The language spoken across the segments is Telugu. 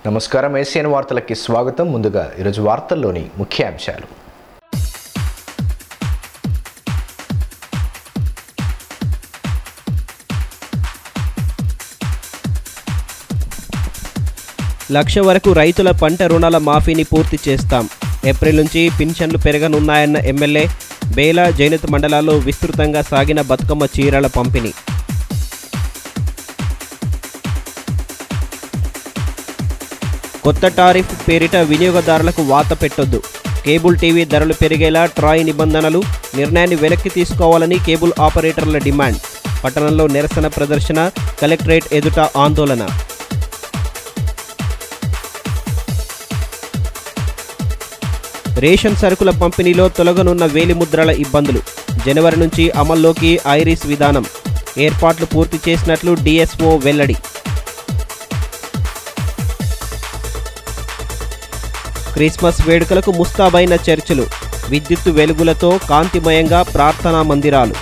నమస్కారం ఏసియన్ వార్తలకి స్వాగతం. ముందుగా ఈరోజు వార్తల్లోని ముఖ్యాంశాలు. లక్ష వరకు రైతుల పంట రుణాల మాఫీని పూర్తి చేస్తాం. ఏప్రిల్ నుంచి పింఛన్లు పెరగనున్నాయన్న ఎమ్మెల్యే. బేలా జైనత్ మండలాల్లో విస్తృతంగా సాగిన బతుకమ్మ చీరల పంపిణీ. కొత్త టారిఫ్ పేరిట వినియోగదారులకు వాత పెట్టొద్దు. కేబుల్ టీవీ ధరలు పెరిగేలా ట్రాయ్ నిబంధనలు. నిర్ణయాన్ని వెనక్కి తీసుకోవాలని కేబుల్ ఆపరేటర్ల డిమాండ్. పట్టణంలో నిరసన ప్రదర్శన. కలెక్టరేట్ ఎదుట ఆందోళన. రేషన్ సరుకుల పంపిణీలో తొలగనున్న వేలిముద్రల ఇబ్బందులు. జనవరి నుంచి అమల్లోకి ఐరిస్ విధానం. ఏర్పాట్లు పూర్తి చేసినట్లు డిఎస్ఓ వెల్లడి. క్రిస్మస్ వేడుకలకు ముస్తాబైన చర్చిలు. విద్యుత్తు వెలుగులతో కాంతిమయంగా ప్రార్థనా మందిరాలు.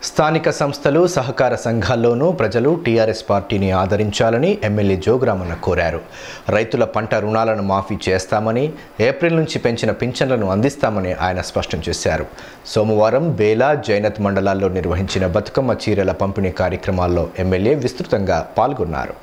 స్థానిక సంస్థలు, సహకార సంఘాల్లోనూ ప్రజలు టీఆర్ఎస్ పార్టీని ఆదరించాలని ఎమ్మెల్యే జోగురామన్న కోరారు. రైతుల పంట రుణాలను మాఫీ చేస్తామని, ఏప్రిల్ నుంచి పెంచిన పింఛన్లను అందిస్తామని ఆయన స్పష్టం చేశారు. సోమవారం బేలా జైనత్ మండలాల్లో నిర్వహించిన బతుకమ్మ చీరల పంపిణీ కార్యక్రమాల్లో ఎమ్మెల్యే విస్తృతంగా పాల్గొన్నారు.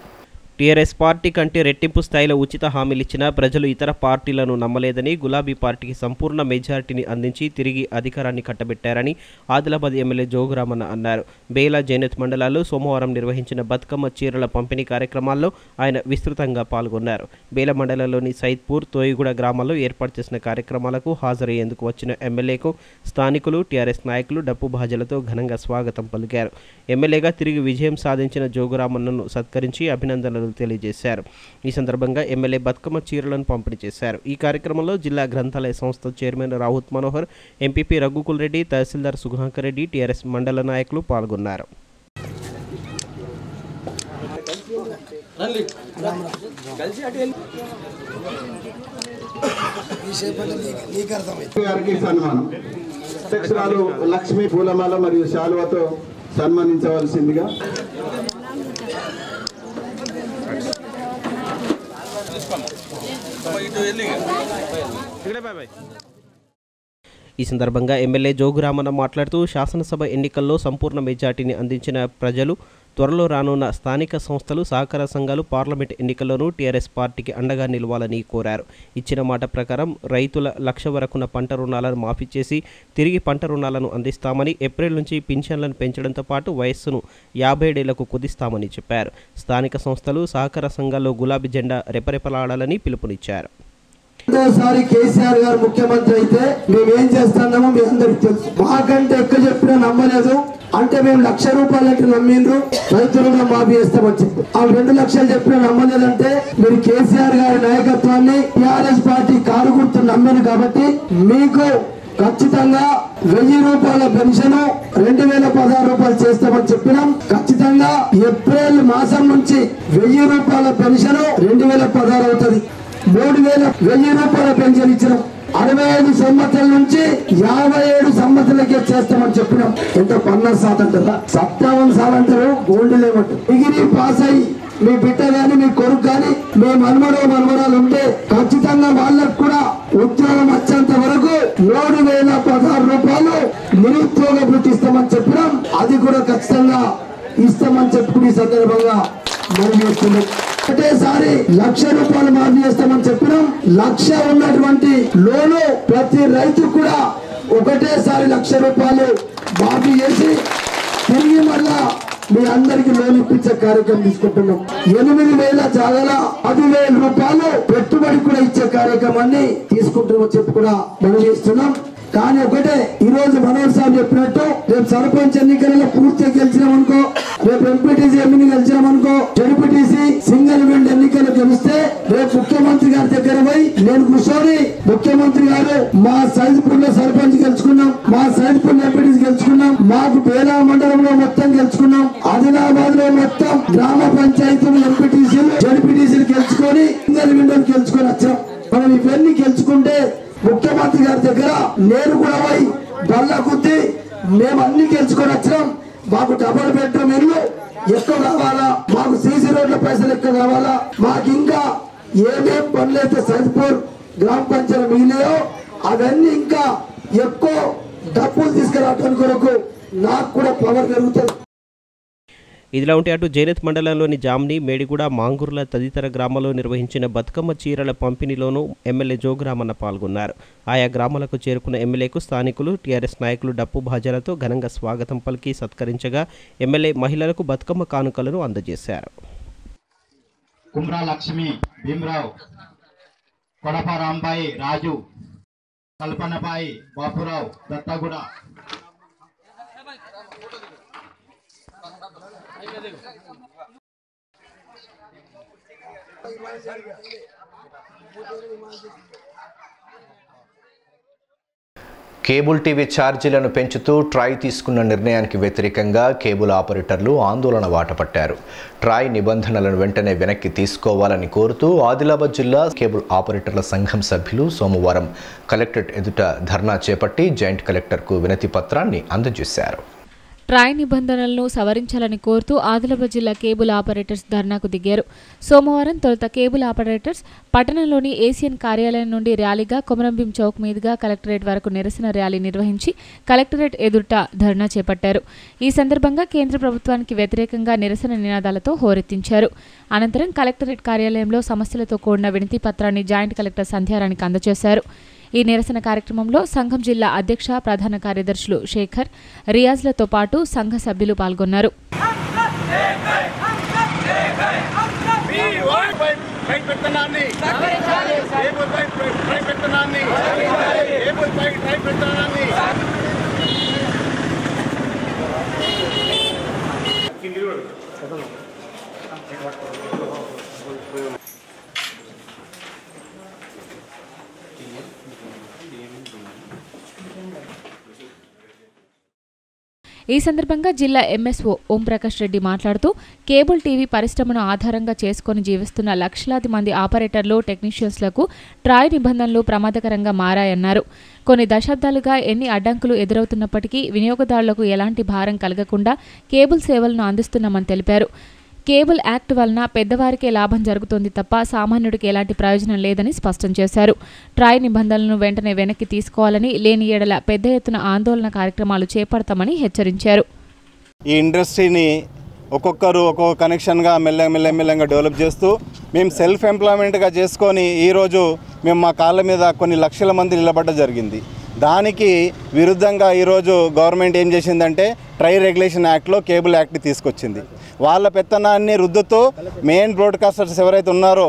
టీఆర్ఎస్ పార్టీ కంటే రెట్టింపు స్థాయిలో ఉచిత హామీలిచ్చినా ప్రజలు ఇతర పార్టీలను నమ్మలేదని, గులాబీ పార్టీకి సంపూర్ణ మెజారిటీని అందించి తిరిగి అధికారాన్ని కట్టబెట్టారని ఆదిలాబాద్ ఎమ్మెల్యే జోగురామన్న అన్నారు. బేలా జైనత్ మండలాల్లో సోమవారం నిర్వహించిన బతుకమ్మ చీరల పంపిణీ కార్యక్రమాల్లో ఆయన విస్తృతంగా పాల్గొన్నారు. బేలా మండలంలోని సైద్పూర్, తోయిగూడ గ్రామాల్లో ఏర్పాటు చేసిన కార్యక్రమాలకు హాజరయ్యేందుకు వచ్చిన ఎమ్మెల్యేకు స్థానికులు, టీఆర్ఎస్ నాయకులు డప్పు బాజలతో ఘనంగా స్వాగతం పలికారు. ఎమ్మెల్యేగా తిరిగి విజయం సాధించిన జోగురామన్నను సత్కరించి అభినందనలు తెలియజేశారు. ఈ సందర్భంగా ఎమ్మెల్యే బతుకమ్మ చీరలను పంపిణీ చేశారు. ఈ కార్యక్రమంలో జిల్లా గ్రంథాలయ సంస్థ చైర్మన్ రావుత్ మనోహర్, ఎంపీపీ రఘుకుల్ రెడ్డి, తహసీల్దార్ సుధాకర్ రెడ్డి, టీఆర్ఎస్ మండల నాయకులు పాల్గొన్నారు. లక్ష్మీ పూలమాల మరియు శాలువతో సన్మానించవలసిందిగా ఈ సందర్భంగా ఎమ్మెల్యే జోగురామన్న మాట్లాడుతూ శాసనసభ ఎన్నికల్లో సంపూర్ణ మెజార్టీని అందించిన ప్రజలు త్వరలో రానున్న స్థానిక సంస్థలు, సహకార సంఘాలు, పార్లమెంట్ ఎన్నికల్లోనూ టీఆర్ఎస్ పార్టీకి అండగా నిలవాలని కోరారు. ఇచ్చిన మాట ప్రకారం రైతుల లక్ష వరకున్న పంట రుణాలను మాఫీ చేసి తిరిగి పంట రుణాలను అందిస్తామని, ఏప్రిల్ నుంచి పింఛన్లను పెంచడంతో పాటు వయస్సును 57 ఏళ్లకు కుదిస్తామని చెప్పారు. స్థానిక సంస్థలు, సహకార సంఘాల్లో గులాబీ జెండా రెపరెపలాడాలని పిలుపునిచ్చారు. రెండోసారి కేసీఆర్ గారు ముఖ్యమంత్రి అయితే మేమేం చేస్తున్నామో మీ అందరికి తెలుసు. మాకంటే ఎక్కువ చెప్పినా నమ్మలేదు. అంటే మేము 1,00,000 రూపాయలంటే నమ్మిండ్రు, రైతు రుణం మాఫీ చేస్తామని చెప్పి. ఆ 2 లక్షలు చెప్పినా నమ్మలేదంటే మీరు కేసీఆర్ గారి నాయకత్వాన్ని, టీఆర్ఎస్ పార్టీ కారు గుర్తు నమ్మారు కాబట్టి మీకు ఖచ్చితంగా 1000 రూపాయల పెన్షన్ 2016 రూపాయలు చేస్తామని చెప్పినాం. ఖచ్చితంగా ఏప్రిల్ మాసం నుంచి 1000 రూపాయల పెన్షన్ 2016 అవుతుంది. 3,000 రూపాయల పెన్షన్ ఇచ్చినాం. 65 సంవత్సరాల నుంచి 57 సంవత్సరాలకే చేస్తామని చెప్పినాం. ఎంత 50% అంటారా, 57 అంటారు, గోల్డ్ లేమంటారు. డిగ్రీ పాస్ అయ్యి మీ బిడ్డ గాని, మీ కొడుకు గాని, మీ మనవరాలు ఉంటే ఖచ్చితంగా వాళ్ళకు కూడా ఉద్యోగం వచ్చేంత వరకు 3,016 రూపాయలు నిరుద్యోగ వృత్తి ఇస్తామని చెప్పినాం. అది కూడా ఖచ్చితంగా ఇస్తామని చెప్పుకునే సందర్భంగా మనం చేస్తున్నాం. ఒకటేసారి 1,00,000 రూపాయలు మాఫీ చేస్తామని చెప్పినాం. 1,00,000 ఉన్నటువంటి లోను ప్రతి రైతు కూడా ఒకటేసారి 1,00,000 రూపాయలు మాఫీ చేసి తిరిగి మళ్ళా మీ అందరికి లోన్ ఇప్పించే కార్యక్రమం తీసుకుంటున్నాం. 8,000 జాగాల 10,000 రూపాయలు పెట్టుబడి కూడా ఇచ్చే కార్యక్రమాన్ని తీసుకుంటున్నామని చెప్పి కూడా మనం చేస్తున్నాం. కానీ ఒకటే, ఈ రోజు మనోహర్ సాబ్ చెప్పినట్టు రేపు సర్పంచ్ ఎన్నికలలో పూర్తిగా గెలిచినామనుకో, రేపు ఎంపీటీసీ ఎమ్మెల్యే గెలిచినామనుకో, జడ్పీటీసీ సింగిల్ విండ్ ఎన్నికలు గెలిస్తే రేపు ముఖ్యమంత్రి గారి దగ్గర పోయి నేను కూర్చొని, ముఖ్యమంత్రి గారు మా సైద్పూర్ లో సర్పంచ్ గెలుచుకున్నాం, మా సైద్పూర్ ఎంపీటీసీ గెలుచుకున్నాం, మాకు బేలా మండలంలో మొత్తం గెలుచుకున్నాం, ఆదిలాబాద్ లో మొత్తం గ్రామ పంచాయతీలు ఎంపీటీసీలు జడ్పీటీసీలు గెలుచుకొని సింగిల్ విండోలు గెలుచుకొని వచ్చాం. మనం ఇవన్నీ గెలుచుకుంటే ముఖ్యమంత్రి గారి దగ్గర నేను కూడా పోయి బల్ల కుద్ది మేము అన్ని గెలుచుకొని వచ్చినాం. మాకు డబుల్ బెడ్రూమ్ ఇల్లు ఎక్కడ రావాలా, మాకు పైసలు ఎక్కువ కావాలా, మాకు ఇంకా ఏమేం పనులైతే సైద్పూర్ గ్రామ పంచాయతీ మిగిలినాయో అవన్నీ ఇంకా ఎక్కువ డబ్బులు తీసుకురావడానికి కొరకు నాకు కూడా పవర్ పెరుగుతుంది. ఇదిలా ఉంటే అటు జైనత్ మండలంలోని జామ్ని, మేడిగూడ, మాంగూర్ల తదితర గ్రామాల్లో నిర్వహించిన బతుకమ్మ చీరల పంపిణీలోనూ ఎమ్మెల్యే జోగురామన్న పాల్గొన్నారు. ఆయా గ్రామాలకు చేరుకున్న ఎమ్మెల్యేకు స్థానికులు, టీఆర్ఎస్ నాయకులు డప్పు భాజాలతో ఘనంగా స్వాగతం పలికి సత్కరించగా ఎమ్మెల్యే మహిళలకు బతుకమ్మ కానుకలను అందజేశారు. కుమ్రా లక్ష్మి, భీమరావు, కొడప రాంబాయి, రాజు, కల్పనబాయి, బాపురావు, దత్తగూడ, కేబుల్ టీవీ ఛార్జీలను పెంచుతూ ట్రాయ్ తీసుకున్న నిర్ణయానికి వ్యతిరేకంగా కేబుల్ ఆపరేటర్లు ఆందోళన బాటపట్టారు. ట్రాయ్ నిబంధనలను వెంటనే వెనక్కి తీసుకోవాలని కోరుతూ ఆదిలాబాద్ జిల్లా కేబుల్ ఆపరేటర్ల సంఘం సభ్యులు సోమవారం కలెక్టరేట్ ఎదుట ధర్నా చేపట్టి జాయింట్ కలెక్టర్కు వినతి పత్రాన్ని అందజేశారు. ట్రాయ్ నిబంధనలను సవరించాలని కోరుతూ ఆదిలాబాద్ జిల్లా కేబుల్ ఆపరేటర్స్ ధర్నాకు దిగారు. సోమవారం తొలుత కేబుల్ ఆపరేటర్స్ పట్టణంలోని ఏసియన్ కార్యాలయం నుండి ర్యాలీగా కొమరంభీం చౌక్ మీదుగా కలెక్టరేట్ వరకు నిరసన ర్యాలీ నిర్వహించి కలెక్టరేట్ ఎదుట ధర్నా చేపట్టారు. ఈ సందర్భంగా కేంద్ర ప్రభుత్వానికి వ్యతిరేకంగా నిరసన నినాదాలతో హోరెత్తించారు. అనంతరం కలెక్టరేట్ కార్యాలయంలో సమస్యలతో కూడిన వినతి పత్రాన్ని జాయింట్ కలెక్టర్ సంధ్యారాణికి అందజేశారు. ఈ నిరసన కార్యక్రమంలో సంఘం జిల్లా అధ్యక్ష, ప్రధాన కార్యదర్శులు శేఖర్, రియాజ్లతో పాటు సంఘ సభ్యులు పాల్గొన్నారు. ఈ సందర్భంగా జిల్లా ఎంఎస్ఓ ఓంప్రకాష్ రెడ్డి మాట్లాడుతూ కేబుల్ టీవీ పరిశ్రమను ఆధారంగా చేసుకుని జీవిస్తున్న లక్షలాది మంది ఆపరేటర్లు, టెక్నీషియన్స్లకు ట్రాయ్ నిబంధనలు ప్రమాదకరంగా మారాయన్నారు. కొన్ని దశాబ్దాలుగా ఎన్ని అడ్డంకులు ఎదురవుతున్నప్పటికీ వినియోగదారులకు ఎలాంటి భారం కలగకుండా కేబుల్ సేవలను అందిస్తున్నామని తెలిపారు. కేబుల్ యాక్ట్ వలన పెద్దవారికే లాభం జరుగుతోంది తప్ప సామాన్యుడికి ఎలాంటి ప్రయోజనం లేదని స్పష్టం చేశారు. ట్రాయ్ నిబంధనలను వెంటనే వెనక్కి తీసుకోవాలని, లేని ఏడల పెద్ద ఎత్తున ఆందోళన కార్యక్రమాలు చేపడతామని హెచ్చరించారు. ఈ ఇండస్ట్రీని ఒక్కొక్కరు ఒక్కొక్క కనెక్షన్గా మెల్లగా డెవలప్ చేస్తూ మేము సెల్ఫ్ ఎంప్లాయ్మెంట్గా చేసుకొని ఈరోజు మేము మా కాళ్ళ మీద కొన్ని లక్షల మంది నిలబడ్డ జరిగింది. దానికి విరుద్ధంగా ఈరోజు గవర్నమెంట్ ఏం చేసిందంటే ట్రై రెగ్యులేషన్ యాక్ట్లో కేబుల్ యాక్ట్ని తీసుకొచ్చింది. వాళ్ళ పెత్తనాన్ని రుద్దుతూ మెయిన్ బ్రాడ్కాస్టర్స్ ఎవరైతే ఉన్నారో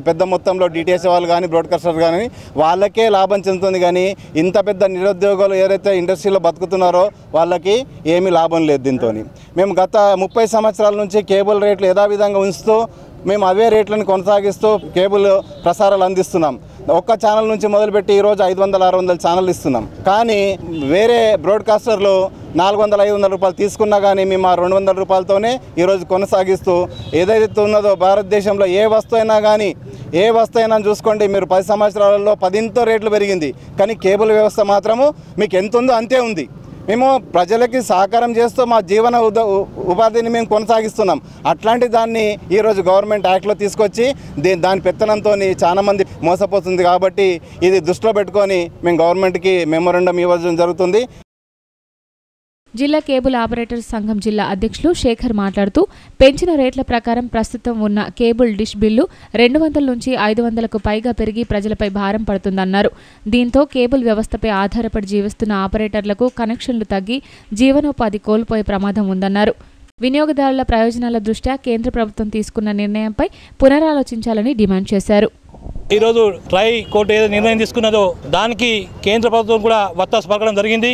పెద్ద మొత్తంలో డిటిఎస్ వాళ్ళు కానీ బ్రాడ్కాస్టర్స్ కానీ వాళ్ళకే లాభం చెందుతుంది. కానీ ఇంత పెద్ద నిరుద్యోగులు ఎవరైతే ఇండస్ట్రీలో బతుకుతున్నారో వాళ్ళకి ఏమీ లాభం లేదు. దీంతో మేము గత 30 సంవత్సరాల నుంచి కేబుల్ రేట్లు యథావిధంగా ఉంచుతూ మేము అవే రేట్లను కొనసాగిస్తూ కేబుల్ ప్రసారాలు అందిస్తున్నాం. ఒక్క ఛానల్ నుంచి మొదలుపెట్టి ఈరోజు 500-600 ఛానల్ ఇస్తున్నాం. కానీ వేరే బ్రాడ్కాస్టర్లు 400-500 రూపాయలు తీసుకున్నా కానీ మేము ఆ 200 రూపాయలతోనే ఈరోజు కొనసాగిస్తూ ఏదైతే ఉన్నదో భారతదేశంలో ఏ వస్తువు అయినా చూసుకోండి, మీరు 10 సంవత్సరాలలో 10 రేట్లు పెరిగింది. కానీ కేబుల్ వ్యవస్థ మాత్రము మీకు ఎంత ఉందో అంతే ఉంది. మేము ప్రజలకి సహకారం చేస్తూ మా జీవన ఉపాధిని మేము కొనసాగిస్తున్నాం. అట్లాంటి దాన్ని ఈరోజు గవర్నమెంట్ యాక్ట్లో తీసుకొచ్చి దాని పెత్తనంతో చాలా మంది మోసపోతుంది. కాబట్టి ఇది దృష్టిలో పెట్టుకొని మేము గవర్నమెంట్కి మెమోరాండం ఇవ్వడం జరుగుతుంది. జిల్లా కేబుల్ ఆపరేటర్స్ సంఘం జిల్లా అధ్యక్షులు శేఖర్ మాట్లాడుతూ పెంచిన రేట్ల ప్రకారం ప్రస్తుతం ఉన్న కేబుల్ డిష్ బిల్లు 200 నుంచి 500కు పైగా పెరిగి ప్రజలపై భారం పడుతుందన్నారు. దీంతో కేబుల్ వ్యవస్థపై ఆధారపడి జీవిస్తున్న ఆపరేటర్లకు కనెక్షన్లు తగ్గి జీవనోపాధి కోల్పోయే ప్రమాదం ఉందన్నారు. వినియోగదారుల ప్రయోజనాల దృష్ట్యా కేంద్ర ప్రభుత్వం తీసుకున్న నిర్ణయంపై పునరాలోచించాలని డిమాండ్ చేశారు. ఈరోజు ట్రై కోర్టు ఏదో నిర్ణయం తీసుకున్నదో దానికి కేంద్ర ప్రభుత్వం కూడా వత్తాసు పలకడం జరిగింది.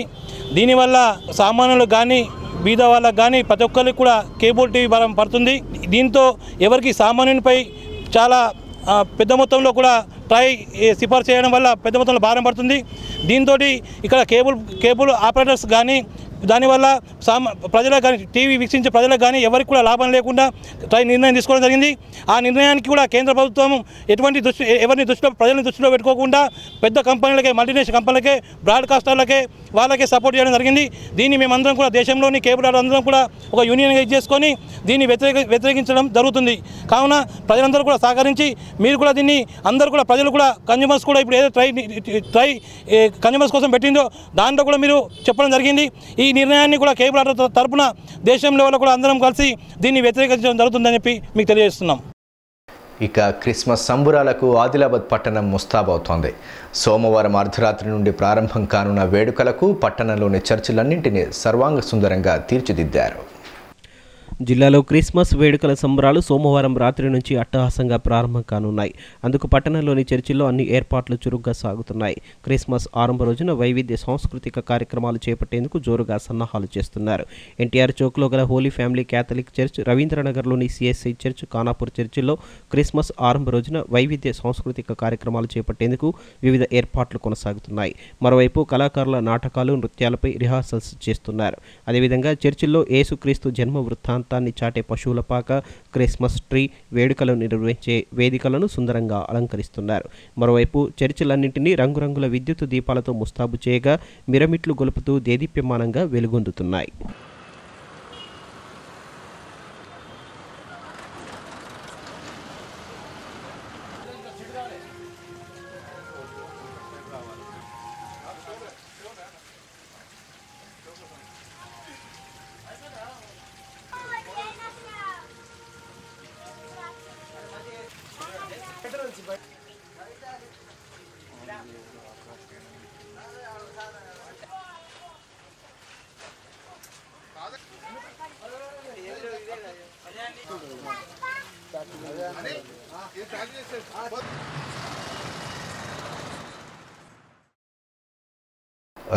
దీనివల్ల సామాన్యులకు కానీ బీద వాళ్ళకు కానీ ప్రతి ఒక్కరికి కూడా కేబుల్ టీవీ భారం పడుతుంది. దీంతో ఎవరికి సామాన్యునిపై చాలా పెద్ద మొత్తంలో కూడా ట్రై సిఫార్సు చేయడం వల్ల పెద్ద మొత్తంలో భారం పడుతుంది. దీంతో ఇక్కడ కేబుల్ ఆపరేటర్స్ కానీ దానివల్ల ప్రజలకు కానీ టీవీ వీక్షించే ప్రజలకు కానీ ఎవరికి కూడా లాభం లేకుండా నిర్ణయం తీసుకోవడం జరిగింది. ఆ నిర్ణయానికి కూడా కేంద్ర ప్రభుత్వం ఎవరిని ప్రజల్ని దృష్టిలో పెట్టుకోకుండా పెద్ద కంపెనీలకే, మల్టీనేషనల్ కంపెనీలకే, బ్రాడ్కాస్టర్లకే వాళ్ళకే సపోర్ట్ చేయడం జరిగింది. దీన్ని మేమందరం కూడా దేశంలోని కేబుల్ అందరం కూడా ఒక యూనియన్గా చేసుకొని దీన్ని వ్యతిరేకించడం జరుగుతుంది. కావున ప్రజలందరూ కూడా సహకరించి మీరు కూడా దీన్ని అందరూ కూడా ప్రజలు కూడా కన్జ్యూమర్స్ కూడా ఇప్పుడు ఏదో ట్రై కన్జ్యూమర్స్ కోసం పెట్టిందో దాంట్లో కూడా మీరు చెప్పడం జరిగింది. ఈ నిర్ణయాన్ని కూడా కేబుల్ తరపున దేశం లెవెల్లో కూడా అందరం కలిసి దీన్ని వ్యతిరేకించడం జరుగుతుందని చెప్పి మీకు తెలియజేస్తున్నాం. ఇక క్రిస్మస్ సంబురాలకు ఆదిలాబాద్ పట్టణం ముస్తాబవుతోంది. సోమవారం అర్ధరాత్రి నుండి ప్రారంభం కానున్న వేడుకలకు పట్టణంలోని చర్చిలన్నింటినీ సర్వాంగ సుందరంగా తీర్చిదిద్దారు. జిల్లాలో క్రిస్మస్ వేడుకల సంబరాలు సోమవారం రాత్రి నుంచి అట్టహాసంగా ప్రారంభం కానున్నాయి. అందుకు పట్టణంలోని చర్చిల్లో అన్ని ఏర్పాట్లు చురుగ్గా సాగుతున్నాయి. క్రిస్మస్ ఆరంభ రోజున వైవిధ్య సాంస్కృతిక కార్యక్రమాలు చేపట్టేందుకు జోరుగా సన్నాహాలు చేస్తున్నారు. ఎన్టీఆర్ చౌక్లో గల హోలీ ఫ్యామిలీ క్యాథలిక్ చర్చ్, రవీంద్రనగర్లోని సిఎస్ఐ చర్చ్, ఖానాపూర్ చర్చిల్లో క్రిస్మస్ ఆరంభ రోజున వైవిధ్య సాంస్కృతిక కార్యక్రమాలు చేపట్టేందుకు వివిధ ఏర్పాట్లు కొనసాగుతున్నాయి. మరోవైపు కళాకారుల నాటకాలు, నృత్యాలపై రిహార్సల్స్ చేస్తున్నారు. అదేవిధంగా చర్చిల్లో యేసుక్రీస్తు జన్మ వృత్తాంతాన్ని చాటే పశువుల పాక, క్రిస్మస్ ట్రీ, వేడుకలను నిర్వహించే వేదికలను సుందరంగా అలంకరిస్తున్నారు. మరోవైపు చర్చిలన్నింటినీ రంగురంగుల విద్యుత్ దీపాలతో ముస్తాబు చేయగా మిరమిట్లు గొలుపుతూ దేదీప్యమానంగా వెలుగొందుతున్నాయి.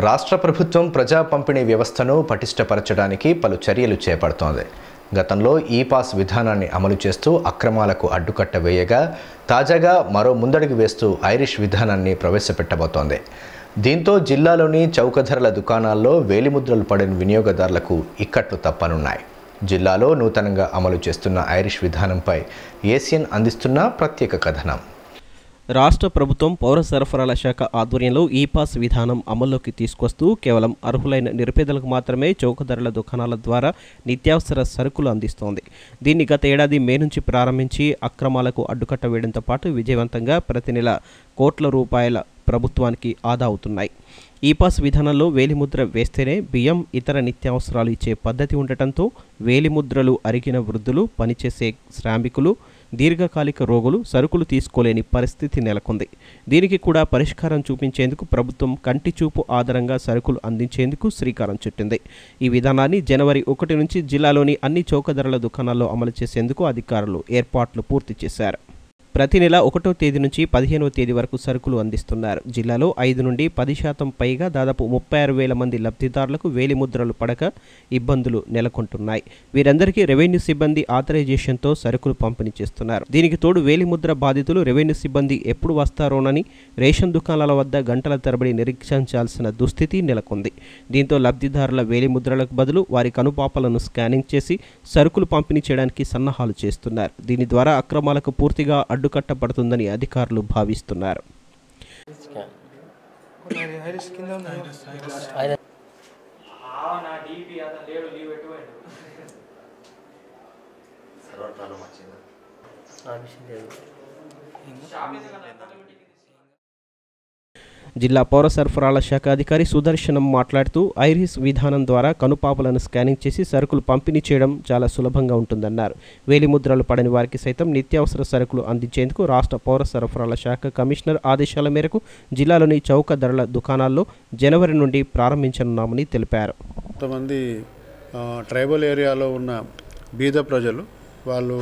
రాష్ట్ర ప్రభుత్వం ప్రజా పంపిణీ వ్యవస్థను పటిష్టపరచడానికి పలు చర్యలు చేపడుతోంది. గతంలో ఈ-పాస్ విధానాన్ని అమలు చేస్తూ అక్రమాలకు అడ్డుకట్ట వేయగా తాజాగా మరో ముందడుగు వేస్తూ ఐరిష్ విధానాన్ని ప్రవేశపెట్టబోతోంది. దీంతో జిల్లాలోని చౌకధరల దుకాణాల్లో వేలిముద్రలు పడిన వినియోగదారులకు ఇక్కట్లు తప్పనున్నాయి. జిల్లాలో నూతనంగా అమలు చేస్తున్న ఐరిష్ విధానంపై ఏసియన్ అందిస్తున్న ప్రత్యేక కథనం. రాష్ట్ర ప్రభుత్వం పౌర సరఫరాల శాఖ ఆధ్వర్యంలో ఈ-పాస్ విధానం అమల్లోకి తీసుకొస్తూ కేవలం అర్హులైన నిరుపేదలకు మాత్రమే చౌక ధరల దుకాణాల ద్వారా నిత్యావసర సరుకులు అందిస్తోంది. దీన్ని గత ఏడాది మే నుంచి ప్రారంభించి అక్రమాలకు అడ్డుకట్ట వేయడంతో పాటు విజయవంతంగా ప్రతి నెల కోట్ల రూపాయల ప్రభుత్వానికి ఆదా అవుతున్నాయి. ఈ-పాస్ విధానంలో వేలిముద్ర వేస్తేనే బియ్యం, ఇతర నిత్యావసరాలు ఇచ్చే పద్ధతి ఉండటంతో వేలిముద్రలు అరిగిన వృద్ధులు, పనిచేసే శ్రామికులు, దీర్ఘకాలిక రోగులు సరుకులు తీసుకోలేని పరిస్థితి నెలకొంది. దీనికి కూడా పరిష్కారం చూపించేందుకు ప్రభుత్వం కంటి చూపు ఆధారంగా సరుకులు అందించేందుకు శ్రీకారం చుట్టింది. ఈ విధానాన్ని జనవరి 1 నుంచి జిల్లాలోని అన్ని చౌక ధరల దుకాణాల్లో అమలు చేసేందుకు అధికారులు ఏర్పాట్లు పూర్తి చేశారు. ప్రతి నెల 1వ తేదీ నుంచి 15వ తేదీ వరకు సరుకులు అందిస్తున్నారు. జిల్లాలో 5 నుండి 10% పైగా దాదాపు 36,000 మంది లబ్ధిదారులకు వేలిముద్రలు పడక ఇబ్బందులు నెలకొంటున్నాయి. వీరందరికీ రెవెన్యూ సిబ్బంది ఆథరైజేషన్తో సరుకులు పంపిణీ చేస్తున్నారు. దీనికి తోడు వేలిముద్ర బాధితులు రెవెన్యూ సిబ్బంది ఎప్పుడు వస్తారోనని రేషన్ దుకాణాల వద్ద గంటల తరబడి నిరీక్షించాల్సిన దుస్థితి నెలకొంది. దీంతో లబ్ధిదారుల వేలిముద్రలకు బదులు వారి కనుపాపలను స్కానింగ్ చేసి సరుకులు పంపిణీ చేయడానికి సన్నాహాలు చేస్తున్నారు. దీని ద్వారా అక్రమాలకు పూర్తిగా అడ్డుకట్టబడుతుందని అధికారులు భావిస్తున్నారు. జిల్లా పౌర సరఫరాల శాఖ అధికారి సుదర్శనం మాట్లాడుతూ ఐరిస్ విధానం ద్వారా కనుపాపలను స్కానింగ్ చేసి సరుకులు పంపిణీ చేయడం చాలా సులభంగా ఉంటుందన్నారు. వేలిముద్రలు పడని వారికి సైతం నిత్యావసర సరుకులు అందించేందుకు రాష్ట్ర పౌర సరఫరాల శాఖ కమిషనర్ ఆదేశాల మేరకు జిల్లాలోని చౌక ధరల దుకాణాల్లో జనవరి నుండి ప్రారంభించనున్నామని తెలిపారు. కొంతమంది ట్రైబల్ ఏరియాలో ఉన్న బీద ప్రజలు వాళ్ళు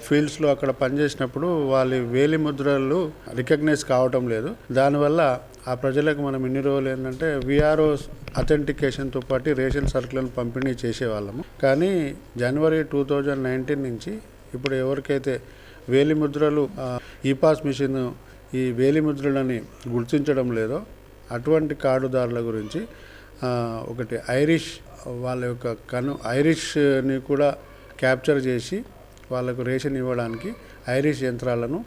ఫీల్డ్స్లో అక్కడ పనిచేసినప్పుడు వాళ్ళ వేలిముద్రలు రికగ్నైజ్ కావటం లేదు. దానివల్ల ఆ ప్రజలకు మనం ఇన్ని రోజులు ఏంటంటే విఆర్ఓ అథెంటికేషన్తో పాటు రేషన్ సరుకులను పంపిణీ చేసేవాళ్ళము. కానీ జనవరి 2019 నుంచి ఇప్పుడు ఎవరికైతే వేలిముద్రలు ఈ-పాస్ మిషన్ ఈ వేలిముద్రలని గుర్తించడం లేదో అటువంటి కార్డుదారుల గురించి ఒకటి ఐరిష్ వాళ్ళ యొక్క ఐరిష్ని కూడా క్యాప్చర్ చేసి వాళ్ళకు రేషన్ ఇవ్వడానికి ఐరిష్ యంత్రాలను